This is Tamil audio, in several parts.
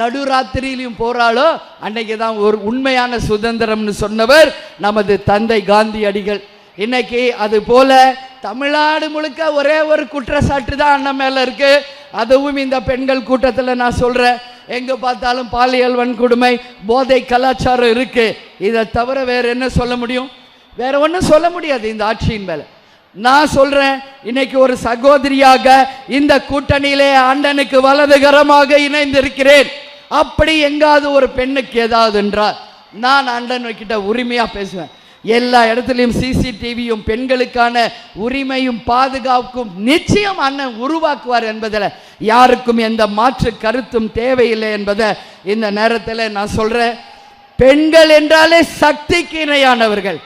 நடுராத்திரியிலையும் போராளோ அன்னைக்கு தான் ஒரு உண்மையான சுதந்திரம்னு சொன்னவர் நமது தந்தை காந்தியடிகள். இன்னைக்கு அது போல தமிழ்நாடு முழுக்க ஒரே ஒரு குற்றச்சாட்டு தான் அண்ணன் மேல இருக்கு. அதுவும் இந்த பெண்கள் கூட்டத்தில் நான் சொல்றேன், எங்க பார்த்தாலும் பாலியல் வன்கொடுமை, போதை கலாச்சாரம் இருக்கு. இதை தவிர வேற என்ன சொல்ல முடியும்? வேற ஒன்றும் சொல்ல முடியாது இந்த ஆட்சியின் மேல. நான் சொல்றேன், இன்னைக்கு ஒரு சகோதரியாக இந்த கூட்டணியிலே அண்ணனுக்கு வலதுகரமாக இணைந்திருக்கிறேன். அப்படி எங்காவது ஒரு பெண்ணுக்கு ஏதாவது என்றால் நான் அண்ணன் கிட்ட உரிமையா பேசுவேன். எல்லா இடத்துலையும் சிசிடிவியும் பெண்களுக்கான உரிமையும் பாதுகாப்பும் நிச்சயம் அண்ணன் உருவாக்குவார் என்பதில் யாருக்கும் எந்த மாற்று கருத்தும் தேவையில்லை என்பதை இந்த நேரத்தில் நான் சொல்றேன். பெண்கள் என்றாலே சக்திக்கு இணையானவர்கள்.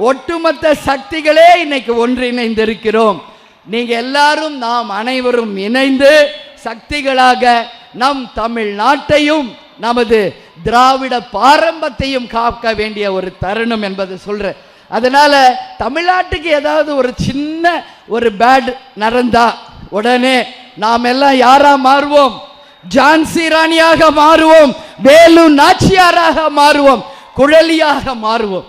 ஒட்டுமொத்த சக்திகளே இன்னைக்கு ஒன்றிணைந்திருக்கிறோம். நீங்க எல்லாரும் நாம் அனைவரும் இணைந்து சக்திகளாக நம் தமிழ்நாட்டையும் நமது திராவிட பாரம்பரியத்தையும் காக்க வேண்டிய ஒரு தருணம் என்பது சொல்றேன். அதனால தமிழ்நாட்டுக்கு ஏதாவது ஒரு சின்ன ஒரு பேட் நடந்தா உடனே நாம் எல்லாம் யாரா மாறுவோம்? ஜான்சி ராணியாக மாறுவோம், வேலு நாச்சியாராக மாறுவோம், குழலியாக மாறுவோம்.